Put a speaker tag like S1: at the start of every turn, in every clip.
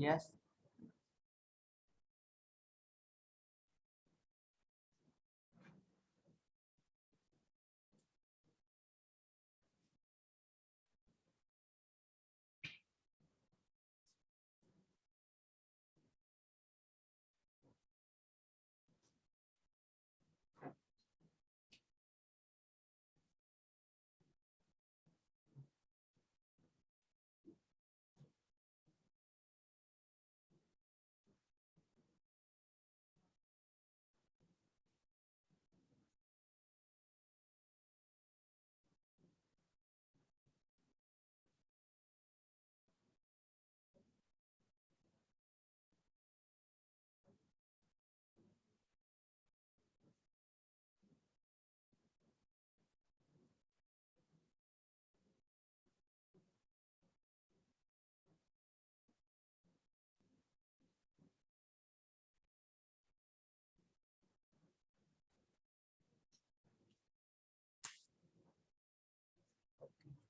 S1: Yes.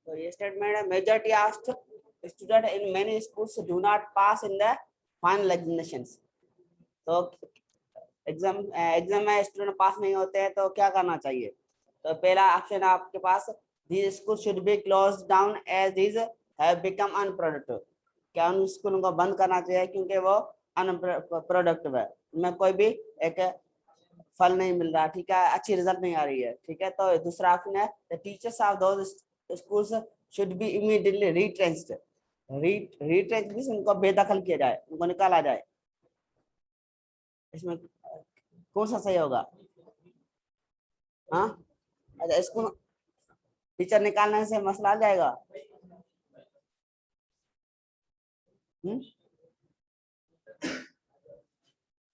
S1: तो ये statement है, majority of student in many schools do not pass in the final examinations. तो exam में student पास नहीं होते हैं तो क्या करना चाहिए? तो पहला ऑप्शन आपके पास, these schools should be closed down as these have become unproductive। क्या उन स्कूलों को बंद करना चाहिए क्योंकि वो अनप्रोडक्टिव है, उनमें कोई भी एक फल नहीं मिल रहा, ठीक है, अच्छी रिजल्ट नहीं आ रही है, ठीक है। तो दूसरा ऑप्शन है, the teachers of those schools should be immediately retrenched. Retrench means उनको बेदखल किया जाए, उनको निकाला जाए। इसमें कौन सा सही होगा? हाँ, अच्छा, इसको टीचर निकालने से मसला आ जाएगा। हम्म,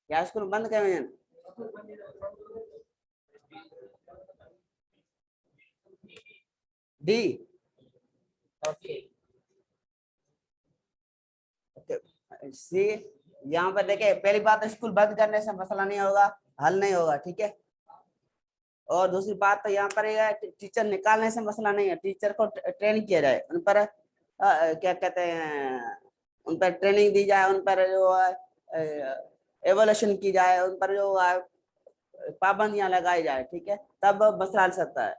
S1: या स्कूल बंद करें? डी। ओके, सी। यहाँ पर देखे, पहली बात तो स्कूल बंद करने से मसला नहीं होगा, हल नहीं होगा, ठीक है। और दूसरी बात तो यहाँ पर टीचर निकालने से मसला नहीं है, टीचर को ट्रेन किया जाए, उन पर क्या कहते हैं, उन पर ट्रेनिंग दी जाए, उन पर जो एवोल्यूशन की जाए, उन पर जो पाबंदियां लगाई जाए, ठीक है, तब मसला हल सकता है,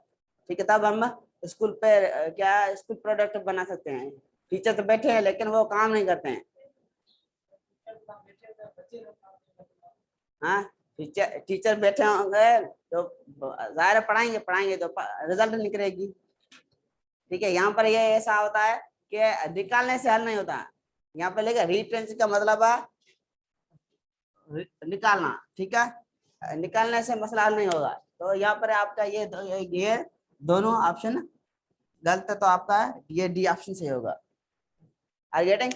S1: ठीक है। तब हम स्कूल पे क्या स्कूल प्रोडक्ट बना सकते हैं। टीचर तो बैठे हैं लेकिन वो काम नहीं करते हैं। हाँ, टीचर टीचर बैठे होंगे तो जाहिर है पढ़ाएंगे पढ़ाएंगे तो रिजल्ट निकलेगी, ठीक है। यहाँ पर ये ऐसा होता है कि निकालने से हल नहीं होता। यहाँ पे लेकर रीट्रेंच का मतलब है निकालना, ठीक है, निकालने से मसला हल नहीं होगा। तो यहाँ पर आपका ये दोनों ऑप्शन गलत है, तो आपका ये डी ऑप्शन सही होगा। Are getting?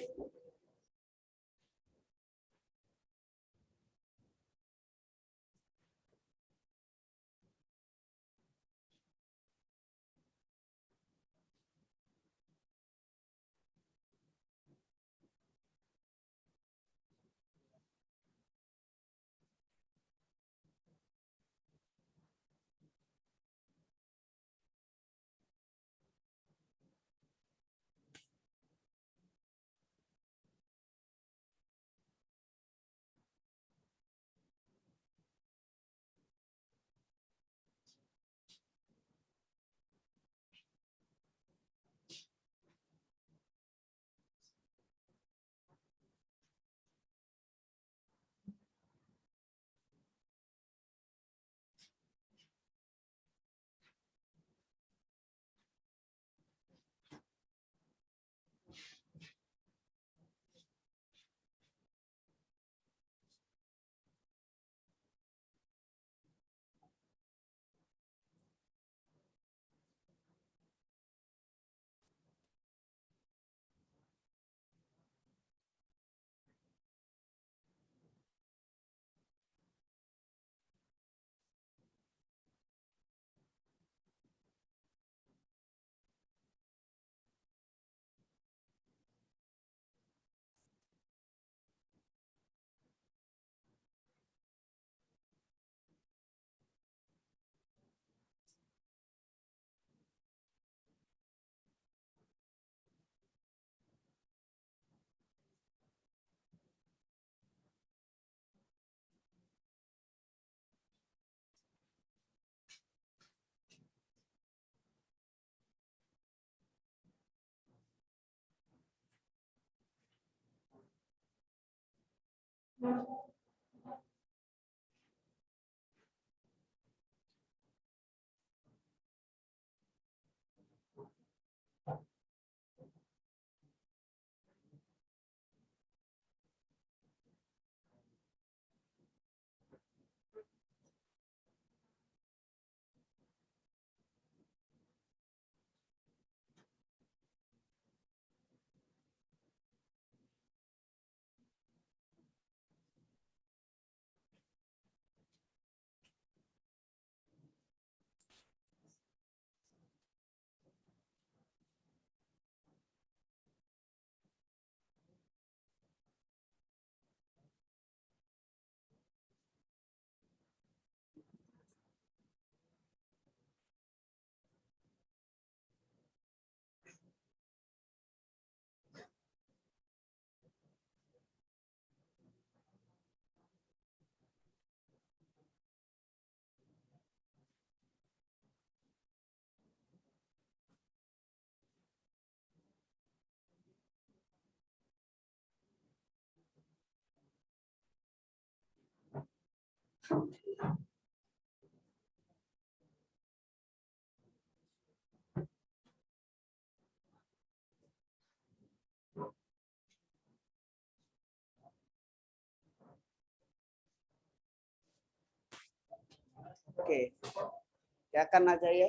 S1: ओके, क्या करना चाहिए?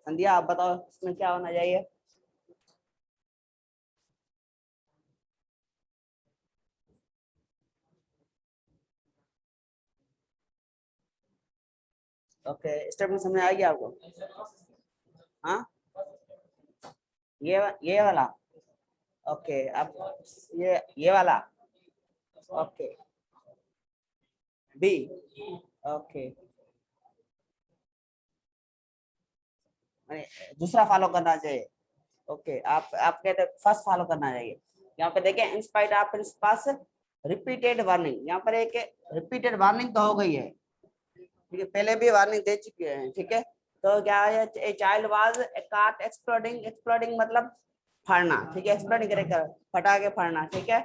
S1: संध्या आप बताओ इसमें क्या होना चाहिए? ओके, स्टेटमेंट समझ आ गया आपको? हाँ, ये वाला। ओके, अब ये वाला। Okay, B. ओके, दूसरा फॉलो करना चाहिए। ओके, आप कहते फर्स्ट फॉलो करना चाहिए। यहाँ पे देखें, in spite of pass repeated warning, यहाँ पर एक रिपीटेड वार्निंग तो हो गई है, ठीक है, पहले भी वार्निंग दे चुके हैं, ठीक है। तो क्या है, ए चाइल्ड वाज काट एक्सप्लोडिंग, एक्सप्लोडिंग मतलब फाड़ना, ठीक है, एक्सप्लोडिंग क्रैकर, फटा के फाड़ना, ठीक है।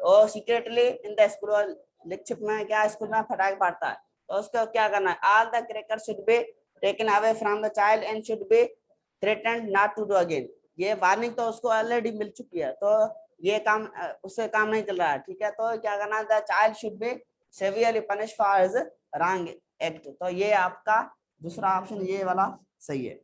S1: वो सीक्रेटली इन द स्कूल, लिपछिप में क्या स्कूल में फटा के फाड़ता है, तो उसको क्या करना है, all the cracker should be taken away from the child and should be threatened not to do again. ये वार्निंग तो उसको ऑलरेडी मिल चुकी है, तो ये काम उससे काम नहीं चल रहा है, ठीक है। तो क्या करना, the child should be severely punish for his wrong act. तो ये आपका दूसरा ऑप्शन ये वाला सही है।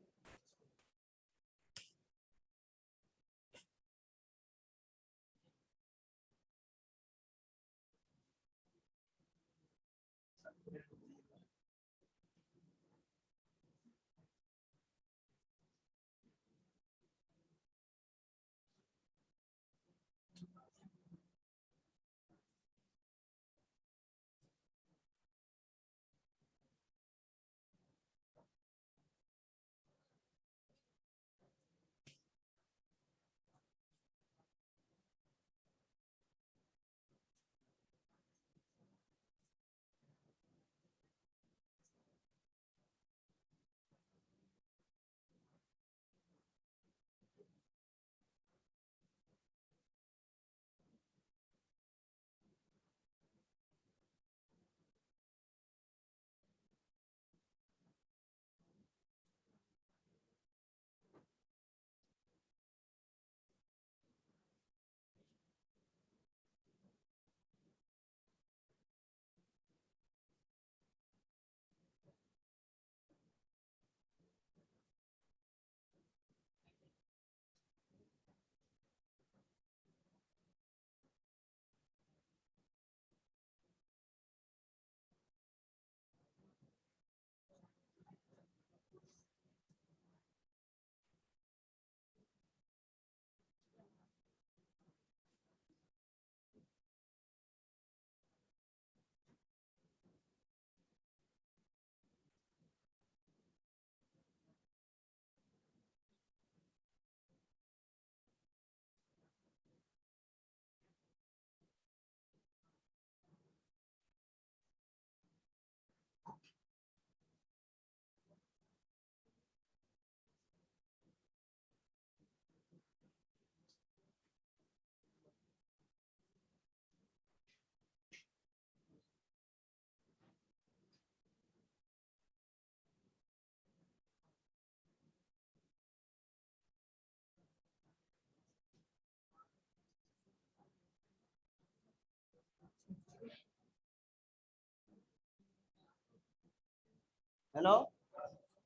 S1: हेलो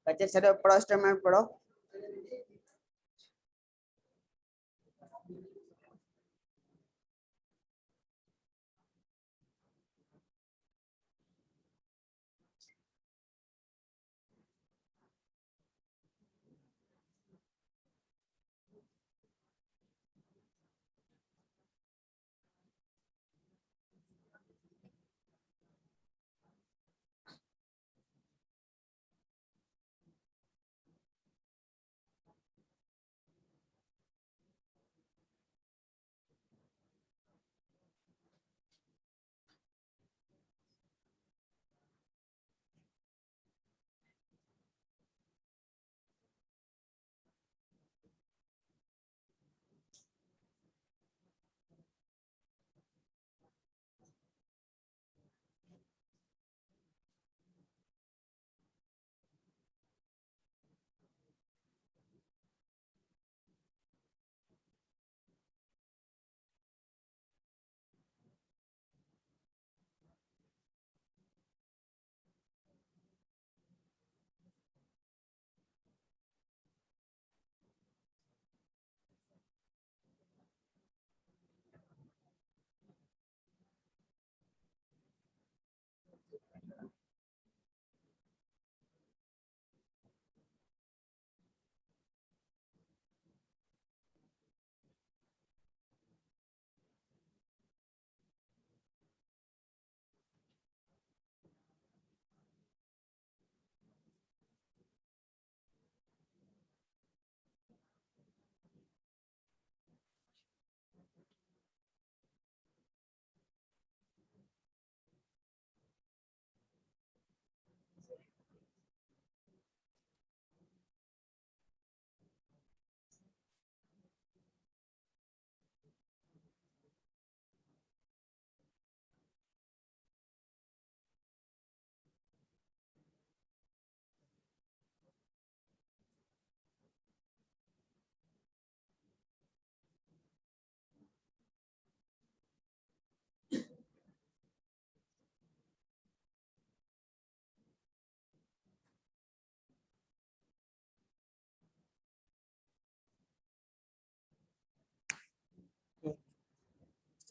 S1: बच्चे, चलो पढ़ो, स्टेटमेंट पढ़ो।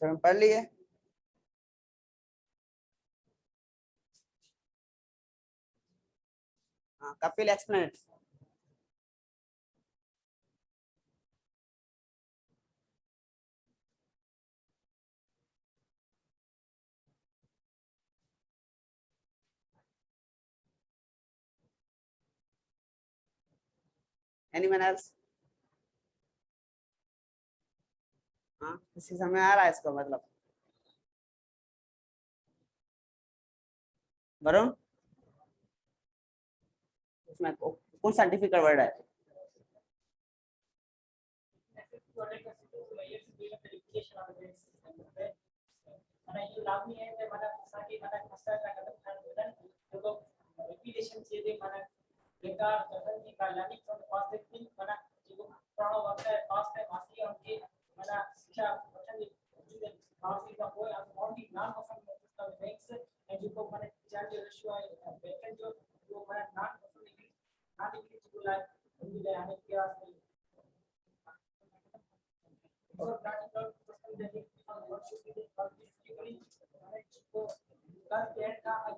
S1: पढ़ लिए। हाँ, कपिल एक्सप्लेन। Anyone else? हाँ, किसी समय आ रहा है इसका मतलब? वरुण, इसमें कौन सा डिफिकल्ट वर्ड है?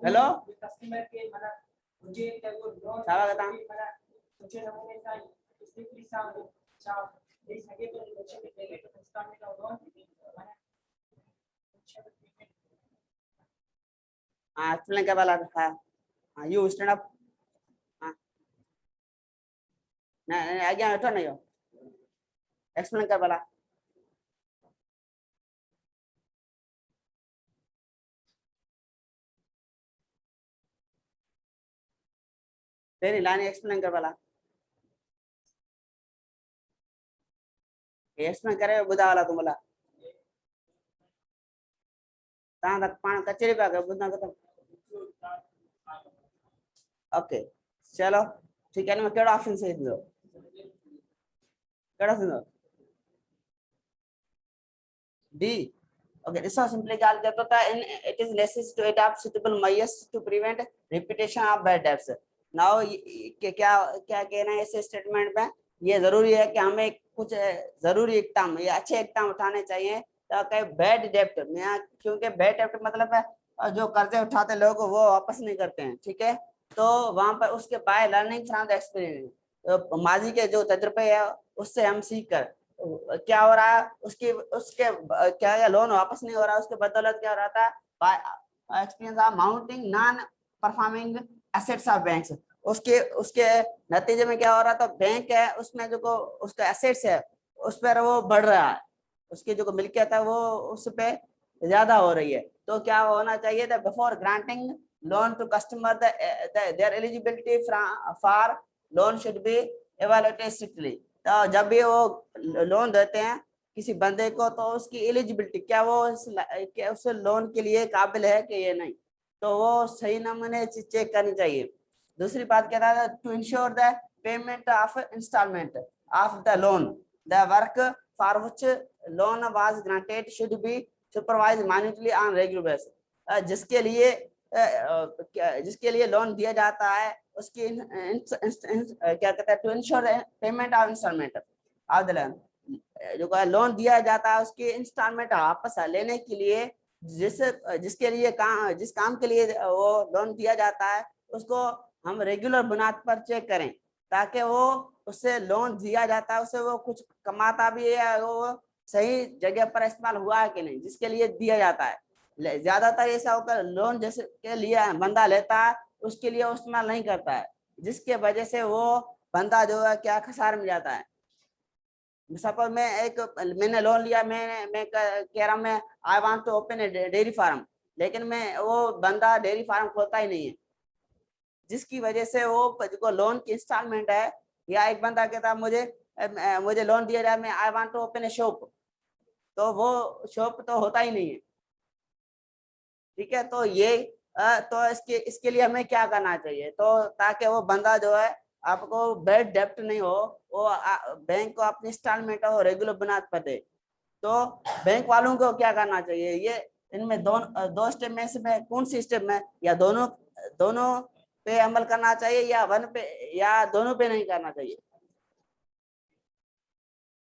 S1: हेलो, स्वागत हाँ, एक्सप्लेन क्या वाला था? हाँ, यू स्टैंड अप। हाँ, नहीं आगे बैठो नहीं हो, एक्सप्लेन क्या वाला? तेरी लाइन एक्सप्लेन कर वाला, एक्सप्लेन करे बुधा वाला तुम बोला ता तक पान कचेरी पे आ गए बुधा खत्म। ओके, चलो ठीक है ना, मैं केड़ा ऑप्शन सही दो, केड़ा सुनो? D. Okay, this was simply called it is necessary to adopt suitable measures to prevent repetition of bad debts. Now क्या क्या कहना है इस स्टेटमेंट में? ये जरूरी है कि हमें कुछ जरूरी इकदाम या अच्छे इकदाम उठाने चाहिए ताकि बैड डेब्ट में, क्योंकि बैड डेब्ट मतलब है जो कर्जे उठाते लोग वो वापस नहीं करते हैं, ठीक है? तो वहां पर उसके by learning from the experience, माजी के जो तजुर्बे है उससे हम सीख कर क्या हो रहा है, उसकी उसके क्या लोन वापस नहीं हो रहा, उसके बदौलत क्या हो रहा था, experience of mounting non performing assets of banks, उसके उसके नतीजे में क्या हो रहा था, बैंक है उसमें जो को उसका एसेट्स है उस पर वो बढ़ रहा है, उसकी जो मिल्कियत है वो उस पे ज्यादा हो रही है। तो क्या होना चाहिए था, before granting loan to customer their eligibility for loan should be evaluated strictly. तो जब भी वो लोन देते हैं किसी बंदे को तो उसकी एलिजिबिलिटी क्या वो उस लोन के लिए काबिल है कि ये नहीं, तो वो सही नमूने चेक करनी चाहिए। दूसरी बात क्या था, to ensure the payment of installment of the loan, the work for which loan was granted should be supervised minutely on regular basis. जिसके लिए लोन दिया जाता है उसकी क्या कहते हैं, to ensure payment of installment of the loan, जो लोन दिया जाता है उसकी इंस्टॉलमेंट वापस लेने के लिए जिसके लिए जिस काम के लिए वो लोन दिया जाता है उसको हम रेगुलर बुनियाद पर चेक करें ताकि वो उससे लोन दिया जाता है उससे वो कुछ कमाता भी है, वो सही जगह पर इस्तेमाल हुआ है कि नहीं जिसके लिए दिया जाता है। ज्यादातर ऐसा होकर लोन जैसे के लिए बंदा लेता है उसके लिए वो इस्तेमाल नहीं करता है, जिसके वजह से वो बंदा जो है क्या खसारे में जाता है। सपोज मैंने लोन लिया, मैं कह रहा हूँ मैं I want to open a dairy farm, लेकिन मैं वो बंदा डेयरी फार्म खोलता ही नहीं है, जिसकी वजह से वो जो लोन की इंस्टॉलमेंट है, या एक बंदा कहता है मुझे लोन दिया जाए, मैं I want to open a shop, तो वो शॉप तो होता ही नहीं है, ठीक है? तो ये तो इसके लिए हमें क्या करना चाहिए, तो ताकि वो बंदा जो है आपको बैड डेब्ट नहीं हो, वो बैंक को अपनी इंस्टॉलमेंट हो रेगुलर बुनियाद पर दे। तो बैंक वालों को क्या करना चाहिए, ये इनमें दो स्टेप में से कौन सी स्टेप में, या दोनों दोनों पे अमल करना चाहिए या वन पे या दोनों पे नहीं करना चाहिए?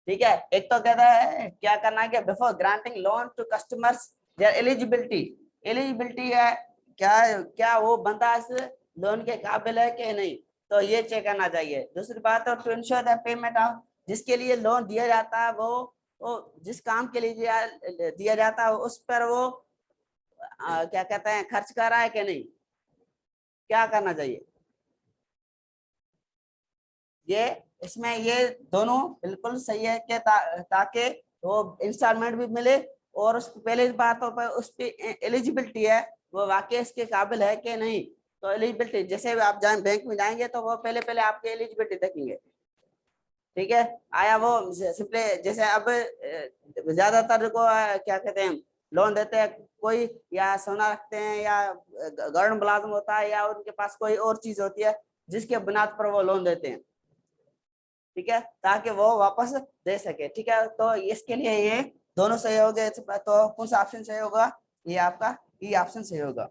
S1: ठीक है। एक तो कहता है क्या करना है कि before granting loan to customers their eligibility, eligibility है क्या, क्या वो बंदा इस लोन के काबिल है कि नहीं, तो ये चेक करना चाहिए। दूसरी बात है to ensure the payment of, जिसके लिए लोन दिया जाता है वो जिस काम के लिए दिया जाता है उस पर वो क्या कहते हैं खर्च कर रहा है कि नहीं, क्या करना चाहिए। ये इसमें ये दोनों बिल्कुल सही है कि ताकि वो इंस्टॉलमेंट भी मिले और उस पहले बातों पर उस पे एलिजिबिलिटी है वो वाकई इसके काबिल है कि नहीं। तो एलिजिबिलिटी जैसे भी आप जाए बैंक में जाएंगे तो वो पहले पहले आपकी एलिजिबिलिटी देखेंगे। ठीक है। आया वो सिंपली जैसे अब ज्यादातर को क्या कहते हैं लोन देते हैं कोई या सोना रखते हैं या गवर्नमेंट मुलाजिम होता है या उनके पास कोई और चीज होती है जिसके बुनियाद पर वो लोन देते हैं। ठीक है, ताकि वो वापस दे सके। ठीक है, तो इसके लिए ये दोनों सही हो गए। तो कौन सा ऑप्शन सही होगा, ये आपका ई ऑप्शन सही होगा।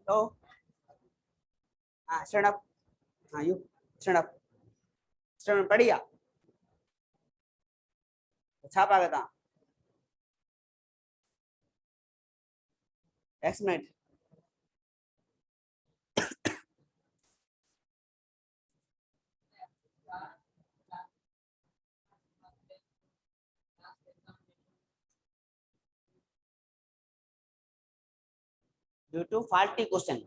S1: तो stand up. You stand up. stand up बढ़िया छापा गया था एक्समेट due to faulty question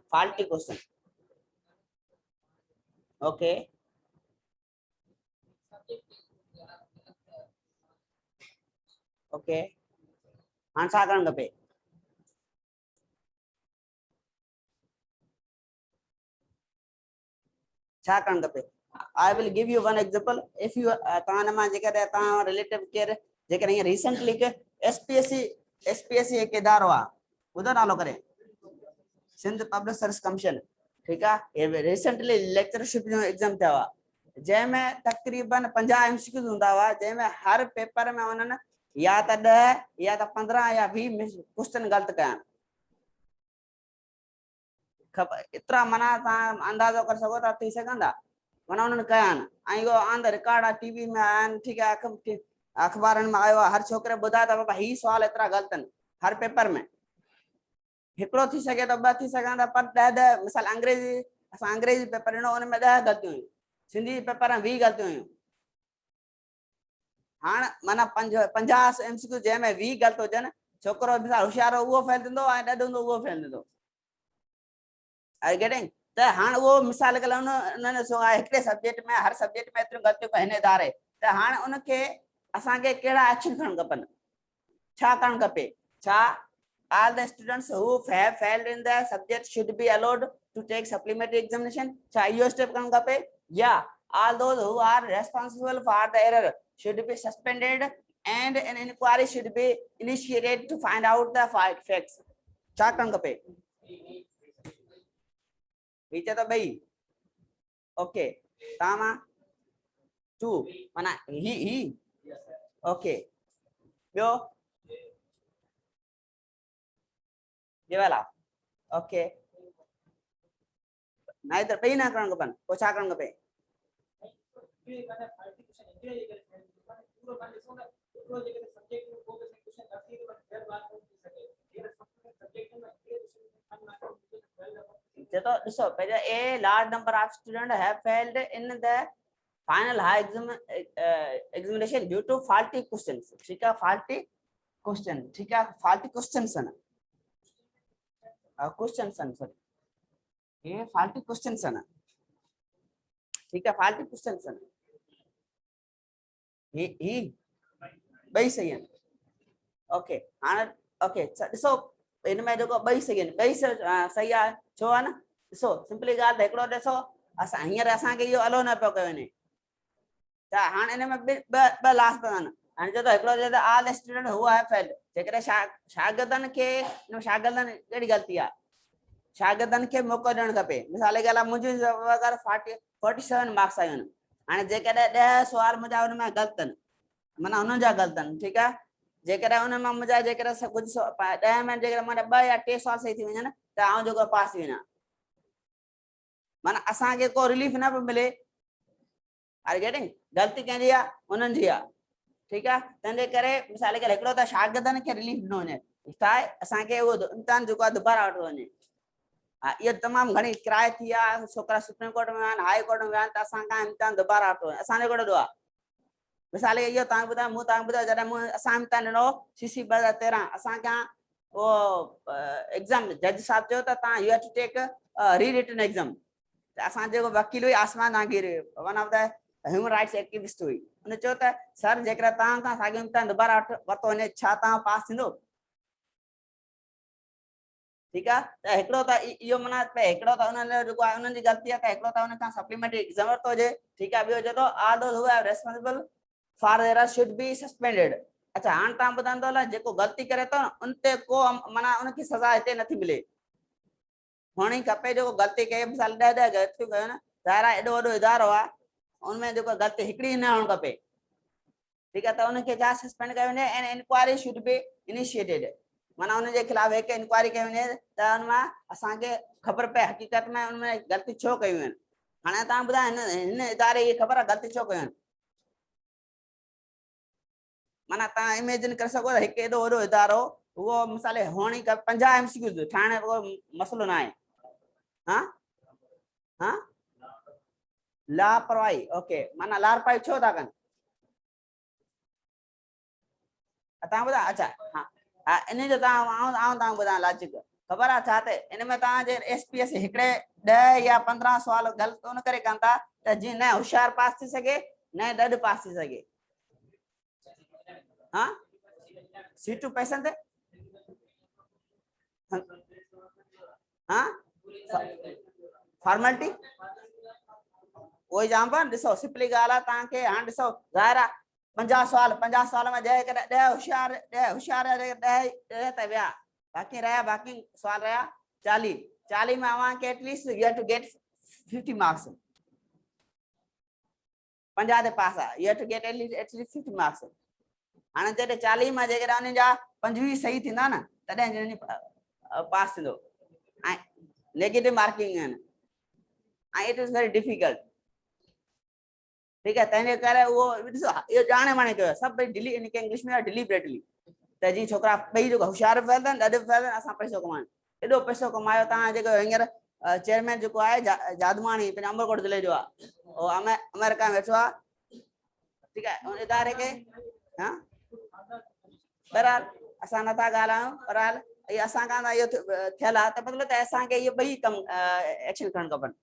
S1: okay okay छा करण खपे छा करण खपे I will give you one example if you तान मा जेकर ता रिलेटिव केयर जेकर ये रिसेंटली के SPSC एक इदारो आ उधर नालो करे सिंध पब्लिक सर्विस कमीशन ठीक है ये रिसेंटली लेक्चरशिप जो एग्जाम था जैमें तकरीबन 50 एमसीक्यूज हुंदा हुआ जैमें हर पेपर में उन्होंने या तो 10 या तो 15 या 20 क्वेश्चन गलत कया इतना मना ता अंदाजो कर सको ता थी सघंदा मना उन्होंने कया आई वो ऑन द रिकॉर्ड आ टीवी में आन ठीक है अखबार में आयो हर छोकरे बुधा था बाबा ही सवाल इतना गलत हर पेपर में हिकड़ो थी सके तो ब थी सघंदा पर 10 मिसाल अंग्रेजी असां अंग्रेजी पेपर ॾिनो उन में 10 गलतियूं हुयूं सिंधी पेपर में 20 गलतियूं हुयूं हाणे माना 50 एमसीक्यू जंहिंमें 20 गलत हुजनि छोकिरो मिसाल होशियार उहो फेल थींदो ऐं ॾाढो हूंदो उहो फेल थींदो आई गेटिंग त हाणे उहो मिसाल के उन्होंने सो हिकिड़े सब्जेक्ट में हर सब्जेक्ट में एतिरियूं गलतियूं हिन इदारे त हाणे उनखे असांखे कहिड़ा एक्शन खणणु खपनि छा करणु खपे छा all the students who have failed in the subject should be allowed to take supplementary examination cha iyo step kan kape yeah all those who are responsible for the error should be suspended and an inquiry should be initiated to find out the facts cha kan kape vicha to bhai okay tama two mana he okay yo ये वाला okay ना इधर पे ना करण खपन को छा करण खपे तो ॾिसो पहले a large number of student have failed in the final high examination due to faulty questions ठीक है फॉल्टी क्वेश्चन ठीक है फॉल्टी क्वेश्चंस है ना क्वेश्चन सर ये फाल्टी क्वेश्चन है ना ठीक है फाल्टी क्वेश्चन है ही बई सही है ओके हां ओके ॾिसो इन में जो बई सही है बई सही है छो है ना ॾिसो सिंपली गाल त हिकड़ो ॾिसो असां हींअर असांखे इहो अलो न पियो कयो वञे त हाणे इन में ॿ लास्ट आहिनि हाणे चओ त हिकिड़ो चए त all student who have failed जेकॾहिं शागिर्दनि खे शागिर्दनि कहिड़ी ग़लती आहे शागिर्दनि खे मौक़ो ॾियणु खपे मिसाल जी ॻाल्हि आहे मुंहिंजी अगरि 47 मार्क्स आयूं आहिनि हाणे जेकॾहिं 10 सुवाल मुंहिंजा हुन में ग़लति आहिनि माना हुननि जा ग़लति आहिनि ठीकु आहे जेकॾहिं हुन में मुंहिंजा जेकॾहिं कुझु 10 में जेकॾहिं मुंहिंजा 2 या 3 सुवाल सही थी वञनि त आउं जेको पास थी वञा माना असांखे को रिलीफ न पियो मिले आर गेटिंग ग़लती कंहिंजी आहे उन्हनि जी आहे ठीकु आहे तंहिंजे करे मिसाल के हिकिड़ो त शागिर्दनि खे रिलीफ ॾिनो वञे छा आहे असांखे उहो इम्तिहान जेको आहे दुबारा वठिणो वञे हा इहो तमामु घणी किराए थी आहे छोकिरा सुप्रीम कोर्ट में विया आहिनि हाई कोर्ट में विया आहिनि त असांखां इम्तिहान दुबारा वठिणो वञे असांजो कहिड़ो आहे मिसाल इहो तव्हांखे ॿुधायां मूं तव्हांखे ॿुधायो जॾहिं असां इम्तिहान ॾिनो CC 2013 असांखां उहो एग्ज़ाम जज साहब चयो त तव्हां यू हैव टू टेक री रिटन एग्ज़ाम त असां जेको वकील हुई आसमान Jahangir one of the human rights activist हुई उन चयो त सर जेकॾहिं तव्हां खां साॻियो इम्तिहान दुबारा वरितो वञे छा तव्हां पास थींदो ठीकु आहे त हिकिड़ो त इहो माना हिकिड़ो त उन्हनि जेको आहे उन्हनि जी ग़लती आहे त हिकिड़ो त उन खां सप्लीमेंट्री एग्ज़ाम वरितो हुजे ठीकु आहे ॿियो चए थो all those who have responsible for error should be suspended अच्छा हाणे तव्हां ॿुधाईंदो हलां जेको ग़लती करे थो न उन ते को माना उनखे सज़ा हिते नथी मिले हुअणी खपे जेको ग़लती कई मिसाल 10 ग़लतियूं कयो न ज़ाहिर आहे एॾो वॾो इदारो आहे उनमें जेको ग़लती हिकिड़ी न हुअणु खपे ठीकु आहे त उनखे छा सस्पेंड कयो वञे and inquiry should be initiated माना उनके खिलाफ एक इंक्वायरी कई वञे त उनमें असांखे ख़बर पए हक़ीक़त में उनमें ग़लती छो कयूं आहिनि। हाणे तव्हां ॿुधायो हिन इदारे जी ख़बर आहे ग़लती छो कयूं आहिनि। माना तव्हां इमेजिन करे सघो था हिकु एॾो वॾो इदारो वो मिसाले हुअण ई 50 MCQs ठाहिण कोई मसइलो न आहे। हाँ हाँ लापरवाही ओके माना लापरवाही छो था कनि तव्हां ॿुधायो। अच्छा हाँ हा इन जो तव्हां ॿुधायां लॉजिक ख़बर आहे छा ते इन में तव्हांजे SPS हिकिड़े 10 या 15 सुवाल ग़लति उन करे कनि था त जीअं न होशियार पास थी सघे न ॾढ पास थी सघे। हाँ सीटूं पैसनि ते हाँ फॉर्मेलिटी उहो ई चवां पियो ॾिसो सिंपली ॻाल्हि आहे तव्हांखे हाणे ॾिसो ज़ाहिर आहे 50 सुवाल में 10 होशियार 10 त विया बाक़ी सुवाल रहा 40 में अव्हांखे at least you have to get 50 marks 50 ते पास आहे you have to get at least 50 marks. हाणे जॾहिं 40 में जेकॾहिं उन्हनि जा 25 सही थींदा न तॾहिं पास थींदो ऐं नेगेटिव मार्किंग आहिनि ऐं इट इज़ वेरी डिफिकल्ट। ठीकु आहे तंहिंजे करे उहो ॾिसो इहो ॼाणे वाणे कयो सभु भई इंग्लिश में डिलीबरेटली त जीअं छोकिरा ॿई जेको होशियार बि आहिनि ॾाढो बि आहिनि असां पैसो कमायूं एॾो पैसो कमायो तव्हां जेको हींअर चेयरमैन जेको आहे जादमाणी पंहिंजे अमरकोट ज़िले जो आहे उहो अमेरिका में वेठो आहे। ठीकु आहे उन इदारे खे हा बहरहाल असां नथा ॻाल्हायूं बहरहाल इहो असां खां इहो थियल आहे त मतिलबु त असांखे इहे ॿई कम एक्शन खणणु खपनि।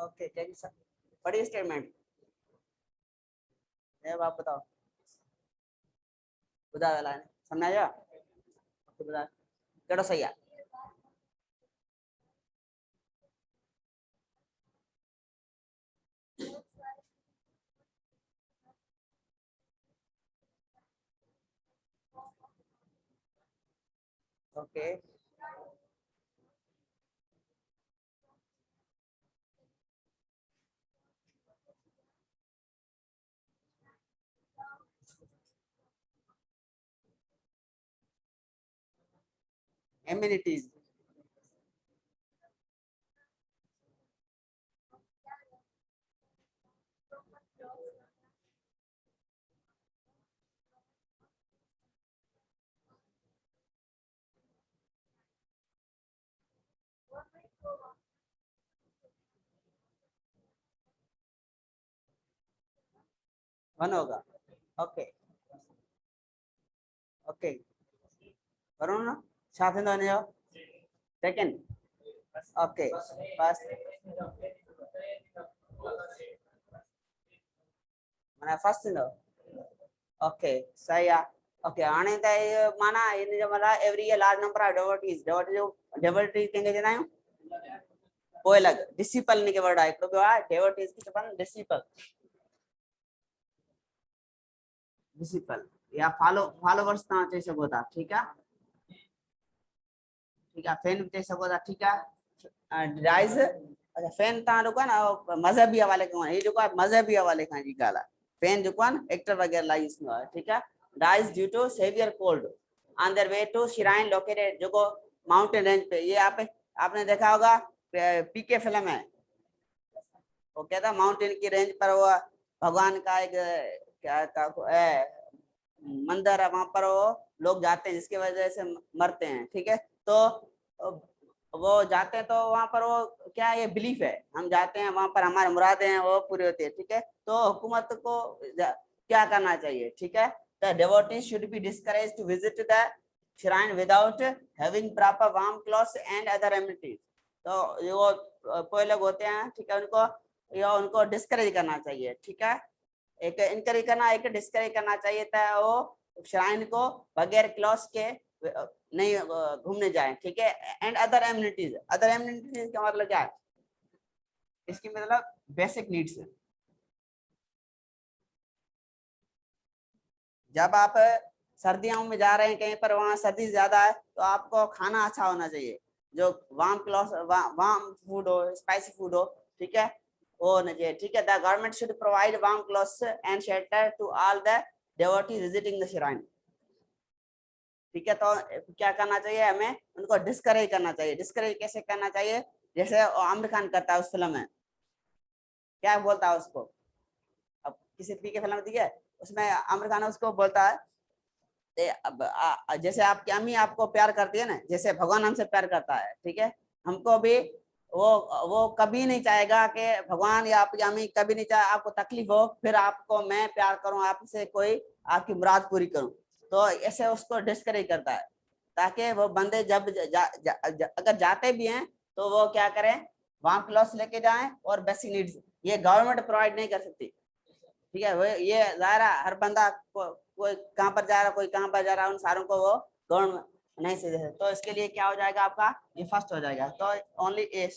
S1: ओके कैन सर पढ़िए स्टेटमेंट आप बताओ बुधा वाला है समझ आया ओके बुधा केड़ो सही है ओके amenities वन होगा ओके ओके करो ना साथ में दोनों जाओ सेकंड ओके फर्स्ट माना फर्स्ट दो ओके सही है ओके आने ताई माना इन जो माना एवरी ये लार्ज नंबर ऑफ devotees केंगे जना है वो अलग डिसिपल नहीं के वर्ड आए तो क्या devotees की चपन डिसिपल या फॉलोवर्स ता चई सको था ठीक है फैन चई सको था ठीक है राइज अच्छा फैन ता रुको ना मजहबी हवाले को ये जो मजहबी हवाले का जी गाला फैन जो कौन एक्टर वगैरह लाइस नो है ठीक है rise due to severe cold on their way to shrine located जो को माउंटेन रेंज पे ये आपने देखा होगा पीके फिल्म है वो कहता माउंटेन की रेंज पर वो भगवान का एक क्या मंदिर है वहां पर वो लोग जाते हैं जिसकी वजह से मरते हैं ठीक है तो वो जाते हैं तो वहां पर वो क्या ये बिलीफ है हम जाते हैं वहां पर हमारे मुरादें हैं वो पूरी होती है ठीक है तो हुकूमत को क्या करना चाहिए ठीक है the devotees should be discouraged to visit the shrine without having proper warm clothes and other amenities तो वो कोई लोग होते हैं ठीक है उनको डिस्करेज करना चाहिए ठीक है एक इनकरेज करना एक डिस्करेज करना चाहिए था वो श्राइन को बगैर क्लॉथ के नहीं घूमने जाए ठीक है एंड अदर एमिनिटीज का मतलब क्या है इसकी मतलब बेसिक नीड्स जब आप सर्दियों में जा रहे हैं कहीं पर वहां सर्दी ज्यादा है तो आपको खाना अच्छा होना चाहिए जो वार्म फूड हो स्पाइसी फूड हो ठीक है वो होना चाहिए ठीक है the government should provide warm clothes and shelter to all the devotees visiting the shrine ठीक है तो क्या करना चाहिए हमें उनको डिस्करेज करना चाहिए डिस्करेज कैसे करना चाहिए जैसे आमिर खान करता है उस फिल्म में क्या बोलता है उसको अब किसी पी के फिल्म दी है उसमें आमिर खान उसको बोलता है जैसे आपकी अम्मी आपको प्यार करती है ना जैसे भगवान हमसे प्यार करता है ठीक है हमको भी वो कभी नहीं चाहेगा कि भगवान या आपकी अम्मी कभी नहीं चाहे आपको तकलीफ हो फिर आपको मैं प्यार करूं आपसे कोई आपकी मुराद पूरी करूं तो ऐसे उसको डिस्करेज करता है ताकि वो बंदे जब अगर जाते भी हैं तो वो क्या करें वहां क्लॉथ लेके जाएं और बेसिक नीड्स ये गवर्नमेंट प्रोवाइड नहीं कर सकती ठीक है वो ये जाहिर हर बंदा कोई कहाँ पर जा रहा कोई कहाँ पर जा रहा उन सारों को वो गवर्नमेंट नहीं से दे तो इसके लिए क्या हो जाएगा आपका ये फर्स्ट हो जाएगा तो ओनली ए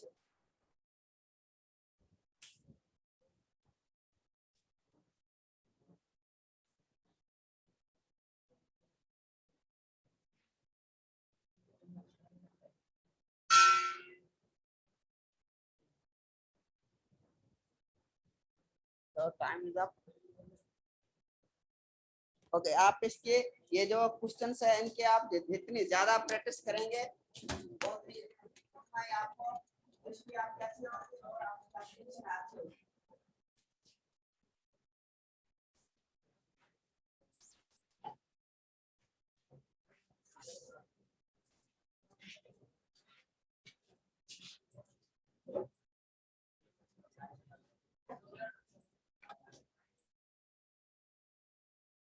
S1: तो टाइम इज अप ओके आप इसके ये जो क्वेश्चंस है इनके आप जितनी ज्यादा प्रैक्टिस करेंगे आपको आप कैसे